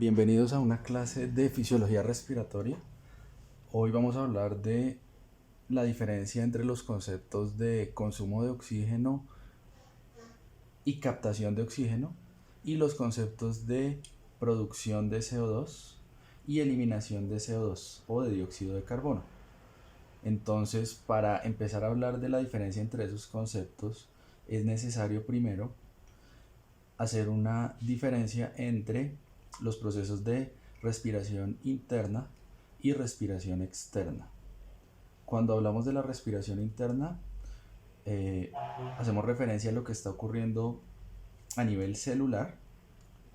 Bienvenidos a una clase de fisiología respiratoria. Hoy vamos a hablar de la diferencia entre los conceptos de consumo de oxígeno y captación de oxígeno y los conceptos de producción de CO2 y eliminación de CO2 o de dióxido de carbono. Entonces, para empezar a hablar de la diferencia entre esos conceptos, es necesario primero hacer una diferencia entre los procesos de respiración interna y respiración externa. Cuando hablamos de la respiración interna, hacemos referencia a lo que está ocurriendo a nivel celular,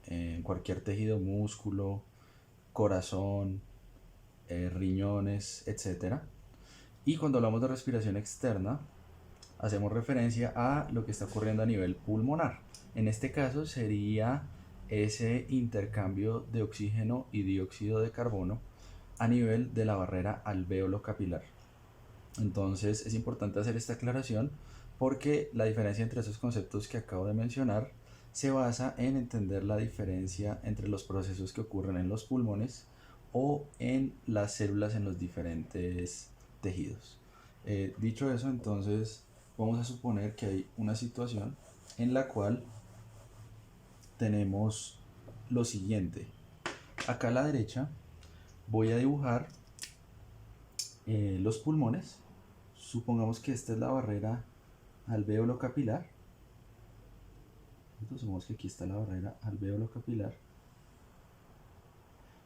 en cualquier tejido, músculo, corazón, riñones, etc. Y cuando hablamos de respiración externa, hacemos referencia a lo que está ocurriendo a nivel pulmonar. En este caso sería ese intercambio de oxígeno y dióxido de carbono a nivel de la barrera alvéolo capilar. Entonces es importante hacer esta aclaración porque la diferencia entre esos conceptos que acabo de mencionar se basa en entender la diferencia entre los procesos que ocurren en los pulmones o en las células en los diferentes tejidos. Dicho eso, entonces vamos a suponer que hay una situación en la cual tenemos lo siguiente. Acá a la derecha voy a dibujar los pulmones. Supongamos que esta es la barrera alvéolo capilar. Entonces, supongamos que aquí está la barrera alvéolo capilar.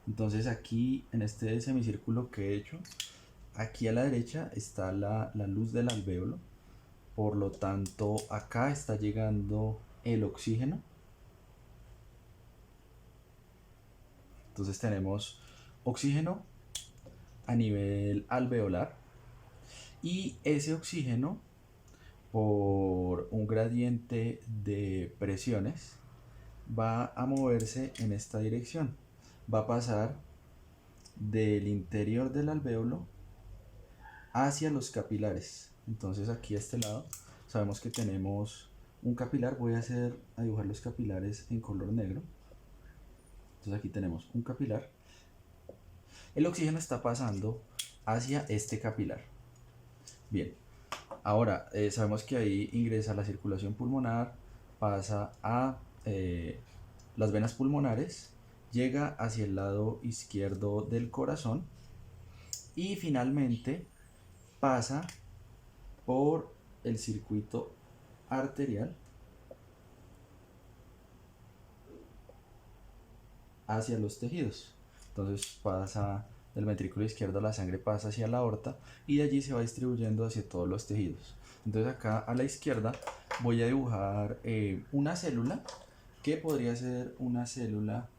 Entonces aquí en este semicírculo que he hecho, aquí a la derecha está la luz del alvéolo. Por lo tanto, acá está llegando el oxígeno. Entonces tenemos oxígeno a nivel alveolar y ese oxígeno, por un gradiente de presiones, va a moverse en esta dirección. Va a pasar del interior del alvéolo hacia los capilares. Entonces aquí a este lado sabemos que tenemos un capilar. Voy a dibujar los capilares en color negro. Entonces aquí tenemos un capilar. El oxígeno está pasando hacia este capilar. Bien, ahora sabemos que ahí ingresa la circulación pulmonar, pasa a las venas pulmonares, llega hacia el lado izquierdo del corazón y finalmente pasa por el circuito arterial hacia los tejidos. Entonces pasa del ventrículo izquierdo, la sangre pasa hacia la aorta y de allí se va distribuyendo hacia todos los tejidos. Entonces acá a la izquierda voy a dibujar una célula que podría ser una célula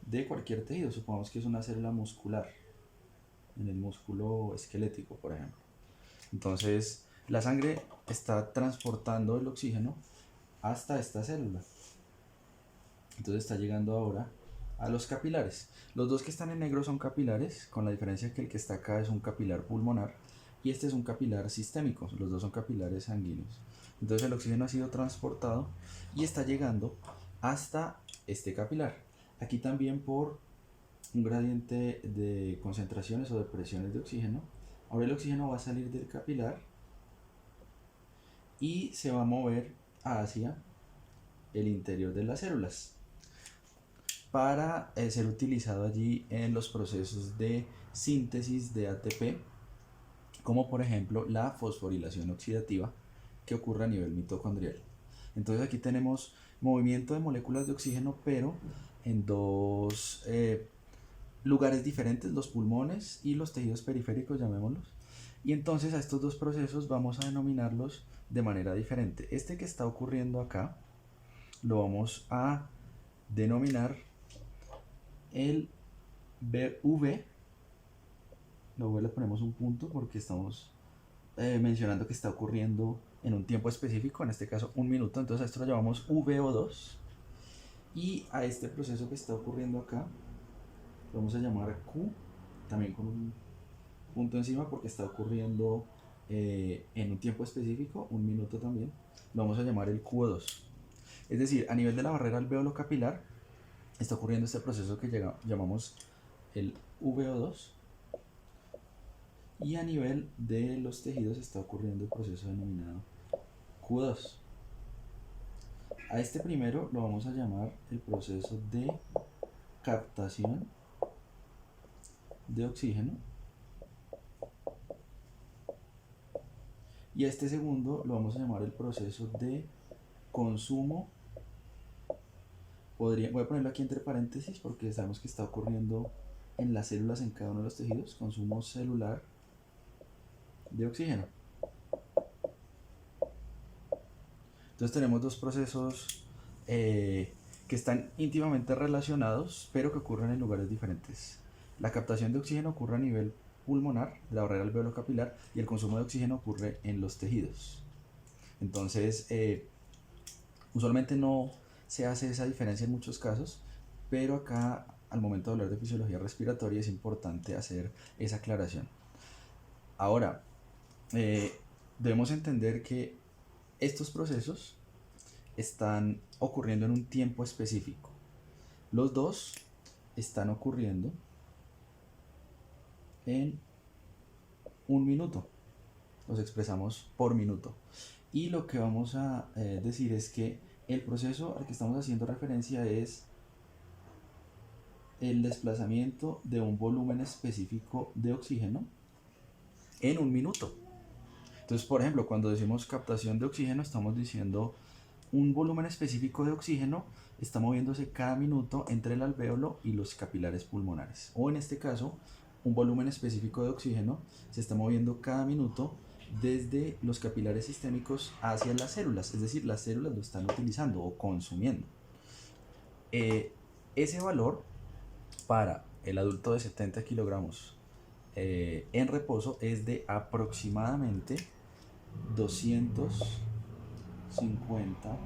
de cualquier tejido. Supongamos que es una célula muscular, en el músculo esquelético, por ejemplo. Entonces la sangre está transportando el oxígeno hasta esta célula. Entonces está llegando ahora a los capilares. Los dos que están en negro son capilares, con la diferencia que el que está acá es un capilar pulmonar y este es un capilar sistémico. Los dos son capilares sanguíneos. Entonces el oxígeno ha sido transportado y está llegando hasta este capilar. Aquí también por un gradiente de concentraciones o de presiones de oxígeno. Ahora el oxígeno va a salir del capilar y se va a mover hacia el interior de las células para ser utilizado allí en los procesos de síntesis de ATP, como por ejemplo la fosforilación oxidativa que ocurre a nivel mitocondrial. Entonces aquí tenemos movimiento de moléculas de oxígeno, pero en dos lugares diferentes, los pulmones y los tejidos periféricos, llamémoslos. Y entonces a estos dos procesos vamos a denominarlos de manera diferente. Este que está ocurriendo acá lo vamos a denominar el V. Luego le ponemos un punto porque estamos mencionando que está ocurriendo en un tiempo específico, en este caso un minuto. Entonces a esto lo llamamos VO2 y a este proceso que está ocurriendo acá lo vamos a llamar Q, también con un punto encima porque está ocurriendo en un tiempo específico, un minuto también. Lo vamos a llamar el QO2. Es decir, a nivel de la barrera alvéolo capilar está ocurriendo este proceso que llamamos el VO2, y a nivel de los tejidos está ocurriendo el proceso denominado Q2. A este primero lo vamos a llamar el proceso de captación de oxígeno, y a este segundo lo vamos a llamar el proceso de consumo. Voy a ponerlo aquí entre paréntesis porque sabemos que está ocurriendo en las células en cada uno de los tejidos, consumo celular de oxígeno. Entonces tenemos dos procesos que están íntimamente relacionados, pero que ocurren en lugares diferentes. La captación de oxígeno ocurre a nivel pulmonar, de la barrera alveolo capilar, y el consumo de oxígeno ocurre en los tejidos. Entonces, usualmente no se hace esa diferencia en muchos casos, pero acá, al momento de hablar de fisiología respiratoria, es importante hacer esa aclaración. Ahora, debemos entender que estos procesos están ocurriendo en un tiempo específico. Los dos están ocurriendo en un minuto. Los expresamos por minuto. Y lo que vamos a decir es que el proceso al que estamos haciendo referencia es el desplazamiento de un volumen específico de oxígeno en un minuto. Entonces, por ejemplo, cuando decimos captación de oxígeno, estamos diciendo un volumen específico de oxígeno está moviéndose cada minuto entre el alvéolo y los capilares pulmonares. O en este caso, un volumen específico de oxígeno se está moviendo cada minuto desde los capilares sistémicos hacia las células, es decir, las células lo están utilizando o consumiendo. Ese valor para el adulto de 70 kilogramos en reposo es de aproximadamente 250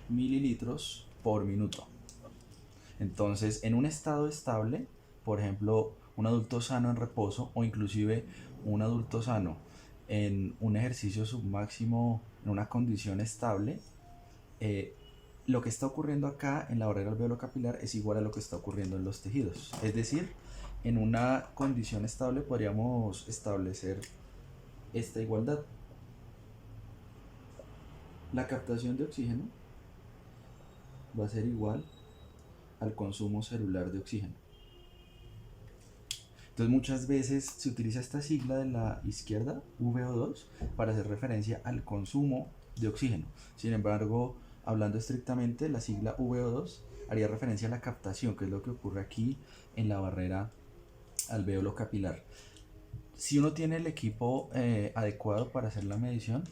mililitros por minuto. Entonces, en un estado estable, por ejemplo, un adulto sano en reposo o inclusive un adulto sano en un ejercicio submáximo, en una condición estable, lo que está ocurriendo acá en la barrera alveolo capilar es igual a lo que está ocurriendo en los tejidos. Es decir, en una condición estable podríamos establecer esta igualdad. La captación de oxígeno va a ser igual al consumo celular de oxígeno. Entonces muchas veces se utiliza esta sigla de la izquierda, VO2, para hacer referencia al consumo de oxígeno. Sin embargo, hablando estrictamente, la sigla VO2 haría referencia a la captación, que es lo que ocurre aquí en la barrera alvéolo capilar. Si uno tiene el equipo adecuado para hacer la medición,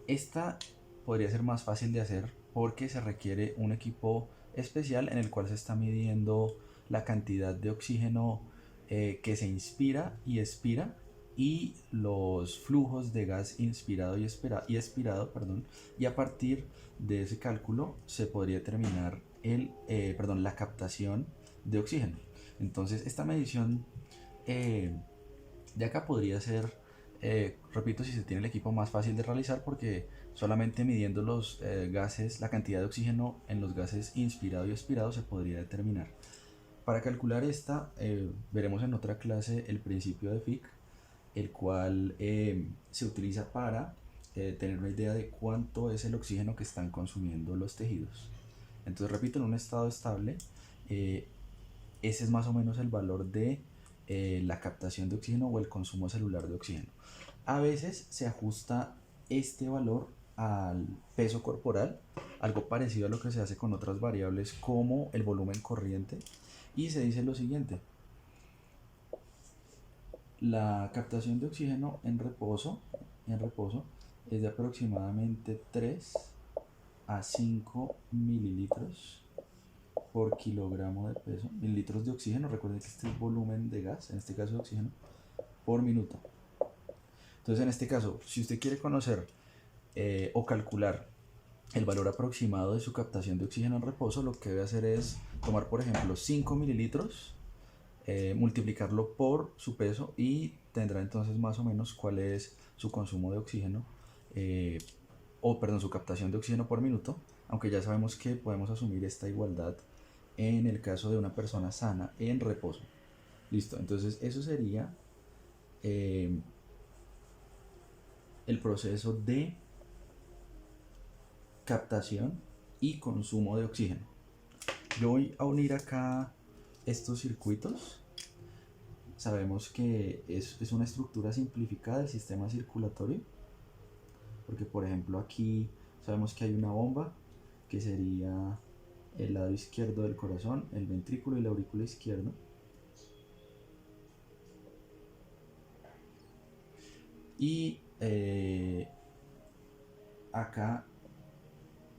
esta podría ser más fácil de hacer porque se requiere un equipo especial en el cual se está midiendo la cantidad de oxígeno que se inspira y expira y los flujos de gas inspirado y expirado, y a partir de ese cálculo se podría determinar la captación de oxígeno. Entonces esta medición de acá podría ser, repito, si se tiene el equipo, más fácil de realizar porque solamente midiendo los gases, la cantidad de oxígeno en los gases inspirado y expirado se podría determinar. Para calcular esta, veremos en otra clase el principio de Fick, el cual se utiliza para tener una idea de cuánto es el oxígeno que están consumiendo los tejidos. Entonces, repito, en un estado estable, ese es más o menos el valor de la captación de oxígeno o el consumo celular de oxígeno. A veces se ajusta este valor al peso corporal, algo parecido a lo que se hace con otras variables como el volumen corriente, y se dice lo siguiente: la captación de oxígeno en reposo es de aproximadamente 3 a 5 mililitros por kilogramo de peso, mililitros de oxígeno, recuerden que este es volumen de gas, en este caso de oxígeno, por minuto. Entonces, en este caso, si usted quiere conocer o calcular el valor aproximado de su captación de oxígeno en reposo, lo que debe hacer es tomar, por ejemplo, 5 mililitros, multiplicarlo por su peso y tendrá entonces más o menos cuál es su consumo de oxígeno, su captación de oxígeno por minuto, aunque ya sabemos que podemos asumir esta igualdad en el caso de una persona sana en reposo. Listo, entonces eso sería el proceso de captación y consumo de oxígeno. Yo voy a unir acá estos circuitos. Sabemos que es una estructura simplificada del sistema circulatorio, porque por ejemplo aquí sabemos que hay una bomba que sería el lado izquierdo del corazón, el ventrículo y la aurícula izquierda. Y acá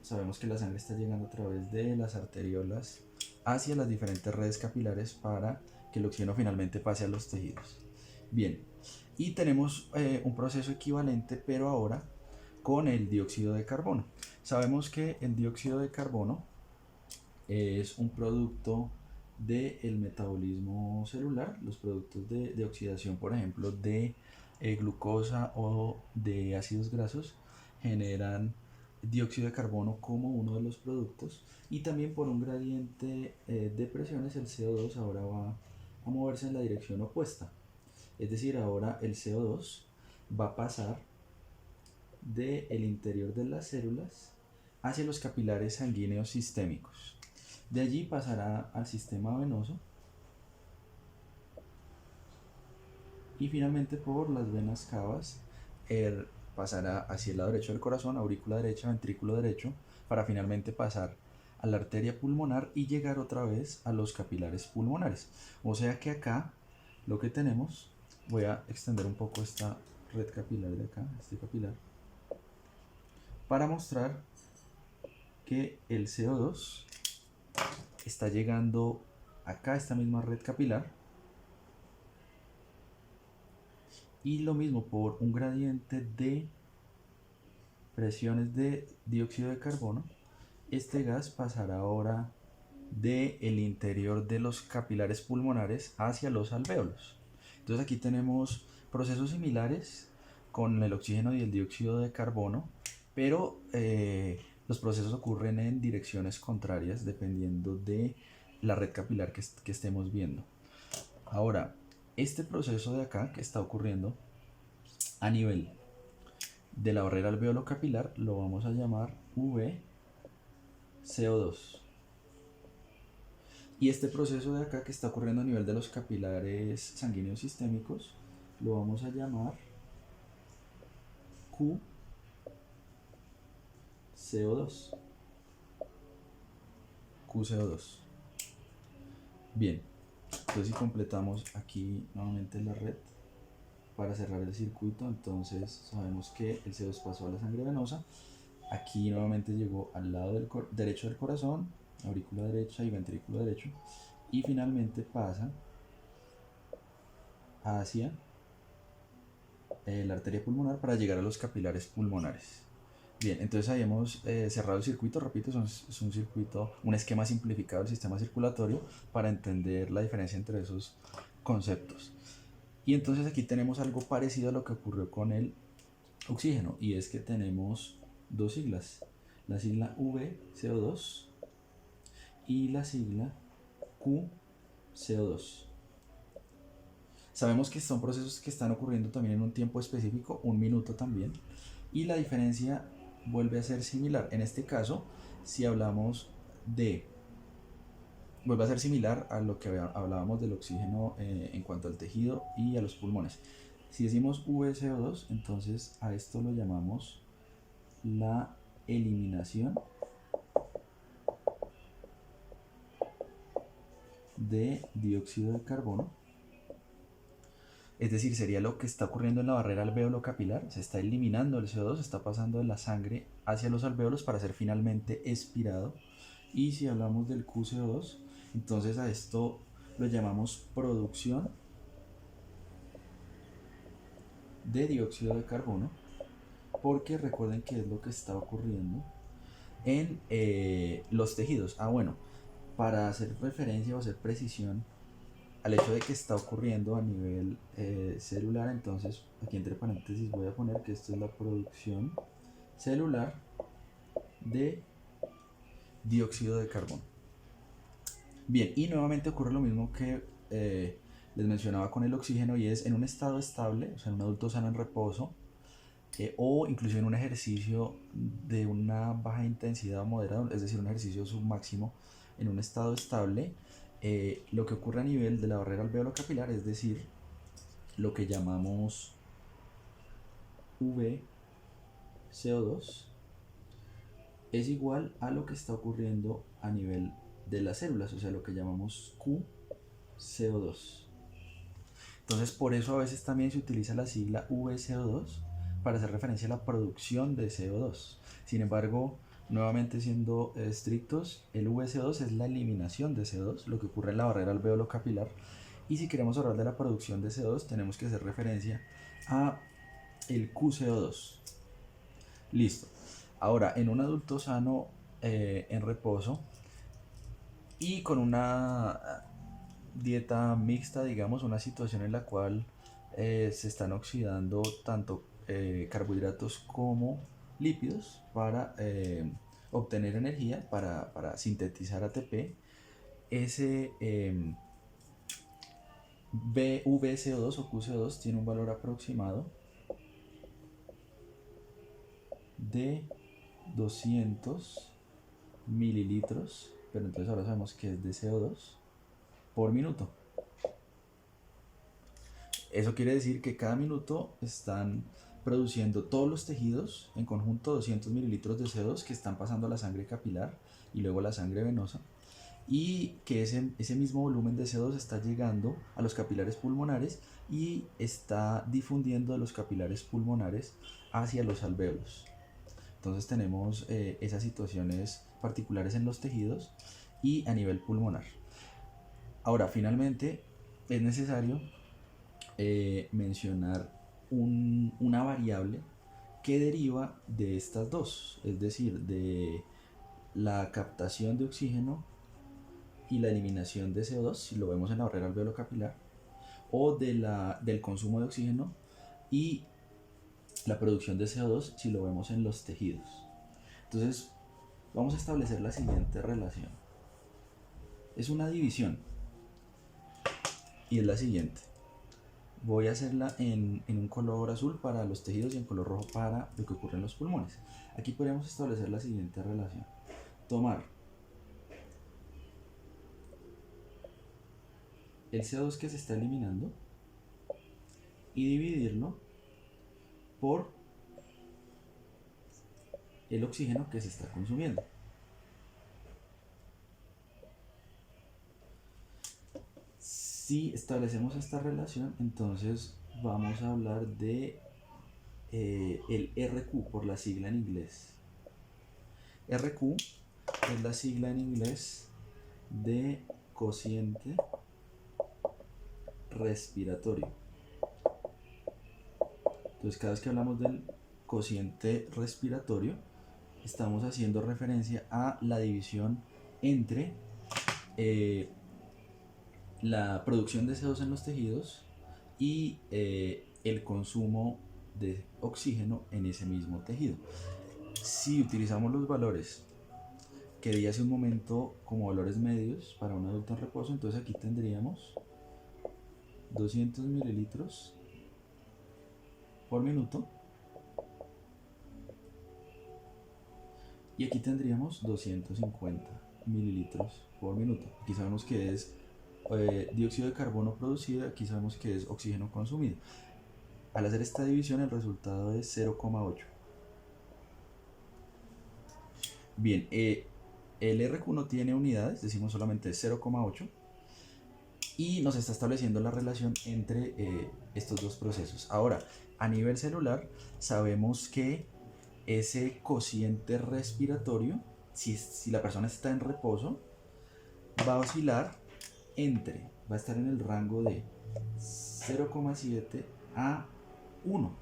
sabemos que la sangre está llegando a través de las arteriolas hacia las diferentes redes capilares para que el oxígeno finalmente pase a los tejidos. Bien, y tenemos un proceso equivalente, pero ahora con el dióxido de carbono. Sabemos que el dióxido de carbono es un producto del metabolismo celular, los productos de oxidación, por ejemplo, de glucosa o de ácidos grasos, generan dióxido de carbono como uno de los productos, y también por un gradiente de presiones el CO2 ahora va a moverse en la dirección opuesta. Es decir, ahora el CO2 va a pasar del interior de las células hacia los capilares sanguíneos sistémicos. De allí pasará al sistema venoso y finalmente por las venas cavas pasará hacia el lado derecho del corazón, aurícula derecha, ventrículo derecho, para finalmente pasar a la arteria pulmonar y llegar otra vez a los capilares pulmonares. O sea que acá lo que tenemos, voy a extender un poco esta red capilar de acá, este capilar, para mostrar que el CO2 está llegando acá a esta misma red capilar, y lo mismo por un gradiente de presiones de dióxido de carbono, este gas pasará ahora del interior de los capilares pulmonares hacia los alvéolos. Entonces aquí tenemos procesos similares con el oxígeno y el dióxido de carbono, pero los procesos ocurren en direcciones contrarias dependiendo de la red capilar que estemos viendo. Ahora, este proceso de acá que está ocurriendo a nivel de la barrera alveolo capilar lo vamos a llamar VCO2. Y este proceso de acá que está ocurriendo a nivel de los capilares sanguíneos sistémicos lo vamos a llamar QCO2. QCO2. Bien, entonces si completamos aquí nuevamente la red para cerrar el circuito, entonces sabemos que el CO2 pasó a la sangre venosa, aquí nuevamente llegó al lado derecho del corazón, aurícula derecha y ventrículo derecho, y finalmente pasa hacia la arteria pulmonar para llegar a los capilares pulmonares. Bien, entonces ahí hemos cerrado el circuito. Repito, es un circuito, un esquema simplificado del sistema circulatorio para entender la diferencia entre esos conceptos. Y entonces aquí tenemos algo parecido a lo que ocurrió con el oxígeno, y es que tenemos dos siglas, la sigla VCO2 y la sigla QCO2. Sabemos que son procesos que están ocurriendo también en un tiempo específico, un minuto también, y la diferencia vuelve a ser similar. En este caso, si hablamos de... vuelve a ser similar a lo que hablábamos del oxígeno en cuanto al tejido y a los pulmones. Si decimos VCO2, entonces a esto lo llamamos la eliminación de dióxido de carbono. Es decir, sería lo que está ocurriendo en la barrera alveolo-capilar. Se está eliminando el CO2, se está pasando de la sangre hacia los alvéolos para ser finalmente expirado. Y si hablamos del QCO2, entonces a esto lo llamamos producción de dióxido de carbono, porque recuerden que es lo que está ocurriendo en los tejidos. Bueno, para hacer referencia o hacer precisión al hecho de que está ocurriendo a nivel celular, entonces aquí entre paréntesis voy a poner que esto es la producción celular de dióxido de carbono. Bien, y nuevamente ocurre lo mismo que les mencionaba con el oxígeno, y es en un estado estable, o sea, en un adulto sano en reposo, o incluso en un ejercicio de una baja intensidad o moderado, es decir, un ejercicio submáximo en un estado estable, lo que ocurre a nivel de la barrera alveolo-capilar, es decir, lo que llamamos VCO2, es igual a lo que está ocurriendo a nivel de las células, o sea, lo que llamamos QCO2. Entonces, por eso a veces también se utiliza la sigla VCO2 para hacer referencia a la producción de CO2. Sin embargo, nuevamente siendo estrictos, el VCO2 es la eliminación de CO2, lo que ocurre en la barrera alveolo capilar. Y si queremos hablar de la producción de CO2, tenemos que hacer referencia a el QCO2. Listo. Ahora, en un adulto sano en reposo y con una dieta mixta, digamos, una situación en la cual se están oxidando tanto carbohidratos como lípidos para obtener energía, para sintetizar ATP, ese VCO2 o QCO2 tiene un valor aproximado de 200 mililitros, pero entonces ahora sabemos que es de CO2 por minuto. Eso quiere decir que cada minuto están produciendo todos los tejidos en conjunto 200 mililitros de CO2 que están pasando a la sangre capilar y luego a la sangre venosa, y que ese mismo volumen de CO2 está llegando a los capilares pulmonares y está difundiendo de los capilares pulmonares hacia los alvéolos. Entonces tenemos esas situaciones particulares en los tejidos y a nivel pulmonar. Ahora, finalmente, es necesario mencionar una variable que deriva de estas dos, es decir, de la captación de oxígeno y la eliminación de CO2, si lo vemos en la barrera alveolo-capilar, o del consumo de oxígeno y la producción de CO2, si lo vemos en los tejidos. Entonces, vamos a establecer la siguiente relación. Es una división y es la siguiente. Voy a hacerla en un color azul para los tejidos y en color rojo para lo que ocurre en los pulmones. Aquí podríamos establecer la siguiente relación. Tomar el CO2 que se está eliminando y dividirlo por el oxígeno que se está consumiendo. Si establecemos esta relación, entonces vamos a hablar de el RQ por la sigla en inglés. RQ es la sigla en inglés de cociente respiratorio. Entonces, cada vez que hablamos del cociente respiratorio, estamos haciendo referencia a la división entre la producción de CO2 en los tejidos y el consumo de oxígeno en ese mismo tejido. Si utilizamos los valores que di hace un momento como valores medios para un adulto en reposo, entonces aquí tendríamos 200 mililitros por minuto y aquí tendríamos 250 mililitros por minuto. Aquí sabemos que es dióxido de carbono producido, aquí sabemos que es oxígeno consumido. Al hacer esta división el resultado es 0,8. Bien, el RQ no tiene unidades, decimos solamente 0,8 y nos está estableciendo la relación entre estos dos procesos. Ahora, a nivel celular sabemos que ese cociente respiratorio, si la persona está en reposo, va a oscilar va a estar en el rango de 0,7 a 1.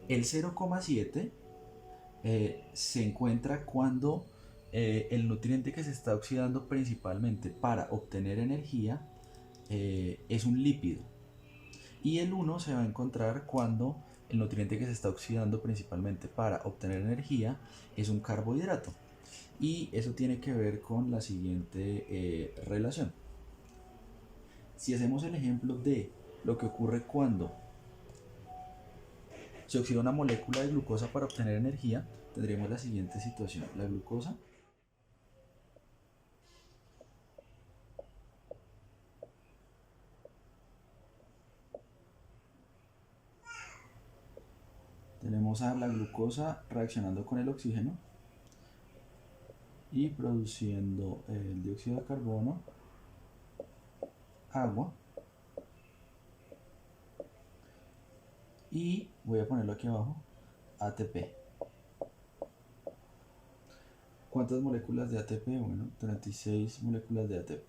El 0,7 se encuentra cuando el nutriente que se está oxidando principalmente para obtener energía es un lípido, y el 1 se va a encontrar cuando el nutriente que se está oxidando principalmente para obtener energía es un carbohidrato. Y eso tiene que ver con la siguiente relación. Si hacemos el ejemplo de lo que ocurre cuando se oxida una molécula de glucosa para obtener energía, tendríamos la siguiente situación. La glucosa tenemos a la glucosa reaccionando con el oxígeno y produciendo el dióxido de carbono, agua, y voy a ponerlo aquí abajo, ATP. ¿Cuántas moléculas de ATP? Bueno, 36 moléculas de ATP.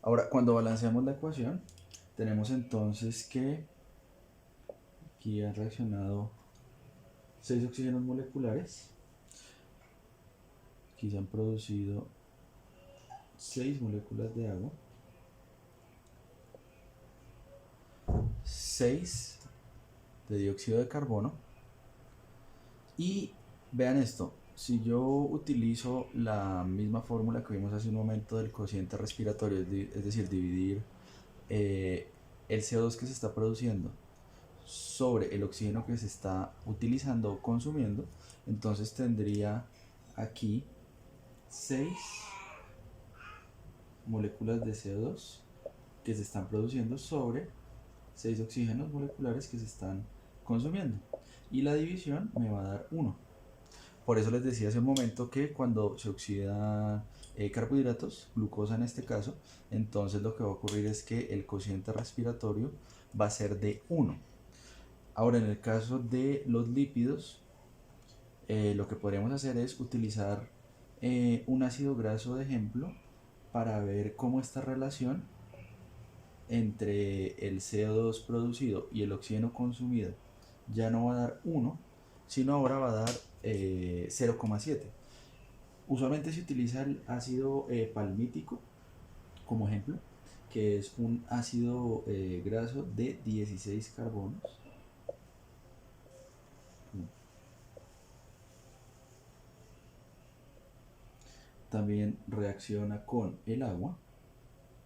Ahora, cuando balanceamos la ecuación, tenemos entonces que aquí han reaccionado 6 oxígenos moleculares. Aquí se han producido 6 moléculas de agua, 6 de dióxido de carbono. Y vean esto, si yo utilizo la misma fórmula que vimos hace un momento del cociente respiratorio, es decir, dividir el CO2 que se está produciendo sobre el oxígeno que se está utilizando o consumiendo, entonces tendría aquí 6 moléculas de CO2 que se están produciendo sobre 6 oxígenos moleculares que se están consumiendo, y la división me va a dar 1. Por eso les decía hace un momento que cuando se oxidan carbohidratos, glucosa en este caso, entonces lo que va a ocurrir es que el cociente respiratorio va a ser de 1. Ahora, en el caso de los lípidos, lo que podríamos hacer es utilizar un ácido graso de ejemplo para ver cómo esta relación entre el CO2 producido y el oxígeno consumido ya no va a dar 1, sino ahora va a dar 0,7. Usualmente se utiliza el ácido palmítico como ejemplo, que es un ácido graso de 16 carbonos. También reacciona con el agua,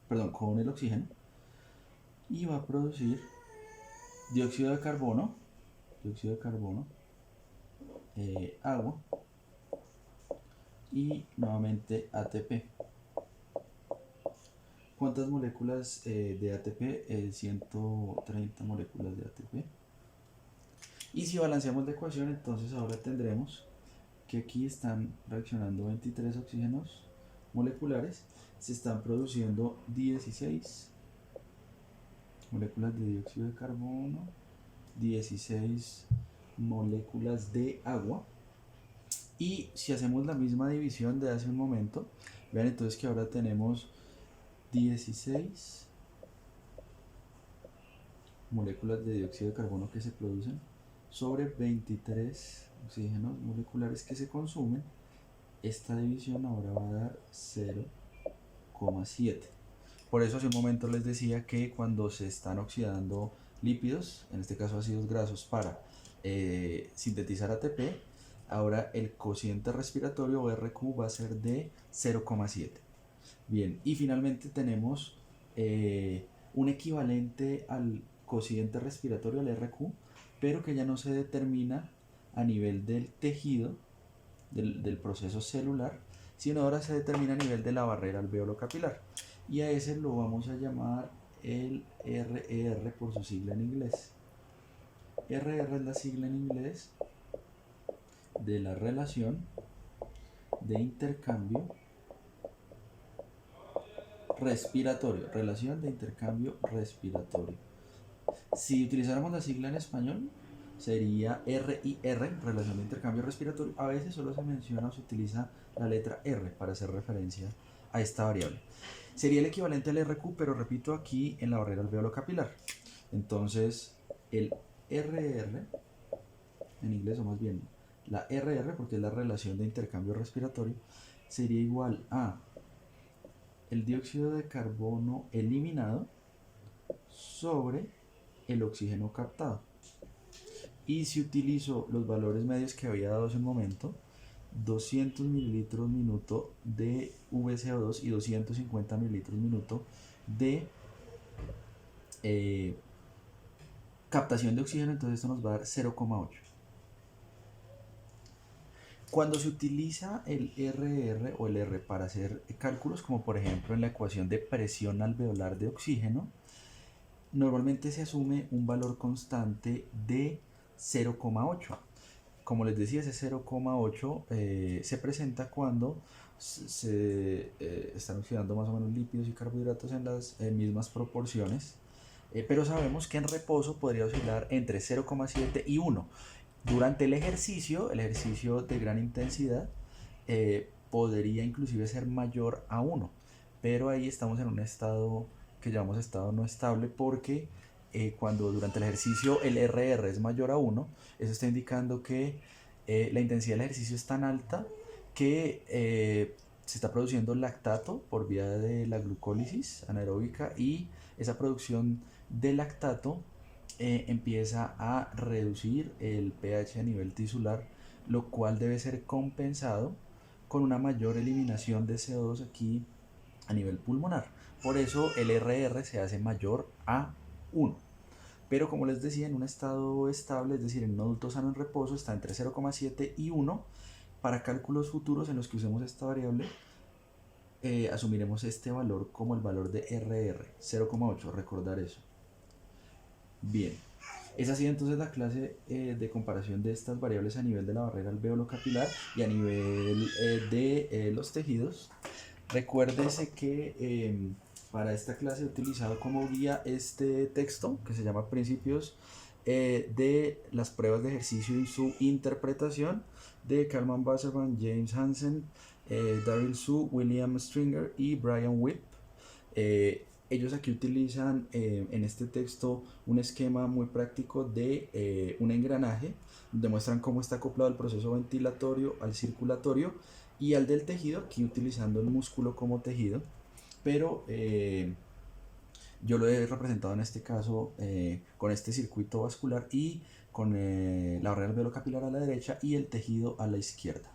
perdón, con el oxígeno, y va a producir dióxido de carbono, agua y nuevamente ATP. ¿Cuántas moléculas de ATP? 130 moléculas de ATP. Y si balanceamos la ecuación, entonces ahora tendremos que aquí están reaccionando 23 oxígenos moleculares, se están produciendo 16 moléculas de dióxido de carbono, 16 moléculas de agua. Y si hacemos la misma división de hace un momento, vean entonces que ahora tenemos 16 moléculas de dióxido de carbono que se producen sobre 23 oxígenos moleculares que se consumen. Esta división ahora va a dar 0,7. Por eso hace un momento les decía que cuando se están oxidando lípidos, en este caso ácidos grasos, para sintetizar ATP, ahora el cociente respiratorio o RQ va a ser de 0,7. Bien, y finalmente tenemos un equivalente al cociente respiratorio, al RQ, pero que ya no se determina a nivel del tejido, del proceso celular, sino ahora se determina a nivel de la barrera alveolo-capilar. Y a ese lo vamos a llamar el RR por su sigla en inglés. RR es la sigla en inglés de la relación de intercambio respiratorio. Relación de intercambio respiratorio. Si utilizáramos la sigla en español, sería RIR, relación de intercambio respiratorio. A veces solo se menciona o se utiliza la letra R para hacer referencia a esta variable. Sería el equivalente al RQ, pero repito, aquí en la barrera alveolo-capilar. Entonces, el RR, en inglés, o más bien la RR, porque es la relación de intercambio respiratorio, sería igual a el dióxido de carbono eliminado sobre el oxígeno captado. Y si utilizo los valores medios que había dado hace un momento, 200 mililitros minuto de VCO2 y 250 mililitros minuto de captación de oxígeno, entonces esto nos va a dar 0,8. Cuando se utiliza el RR o el R para hacer cálculos, como por ejemplo en la ecuación de presión alveolar de oxígeno, normalmente se asume un valor constante de 0,8. Como les decía, ese 0,8 se presenta cuando se están oxidando más o menos lípidos y carbohidratos en las mismas proporciones, pero sabemos que en reposo podría oscilar entre 0,7 y 1. Durante el ejercicio de gran intensidad, podría inclusive ser mayor a 1, pero ahí estamos en un estado que llamamos estado no estable, porque cuando durante el ejercicio el RR es mayor a 1, eso está indicando que la intensidad del ejercicio es tan alta que se está produciendo lactato por vía de la glucólisis anaeróbica, y esa producción de lactato empieza a reducir el pH a nivel tisular, lo cual debe ser compensado con una mayor eliminación de CO2 aquí a nivel pulmonar. Por eso el RR se hace mayor a 1. Pero como les decía, en un estado estable, es decir, en un adulto sano en reposo, está entre 0,7 y 1. Para cálculos futuros en los que usemos esta variable, asumiremos este valor como el valor de RR, 0,8, recordar eso. Bien, esa ha sido entonces la clase de comparación de estas variables a nivel de la barrera alveolo-capilar y a nivel de los tejidos. Recuérdese que para esta clase he utilizado como guía este texto que se llama Principios de las pruebas de ejercicio y su interpretación, de Kalman Wasserman, James Hansen, Daryl Su, William Stringer y Brian Whip. Ellos aquí utilizan en este texto un esquema muy práctico de un engranaje, donde muestran cómo está acoplado el proceso ventilatorio al circulatorio y al del tejido, aquí utilizando el músculo como tejido, pero yo lo he representado en este caso con este circuito vascular y con la barrera alveolo-capilar a la derecha y el tejido a la izquierda.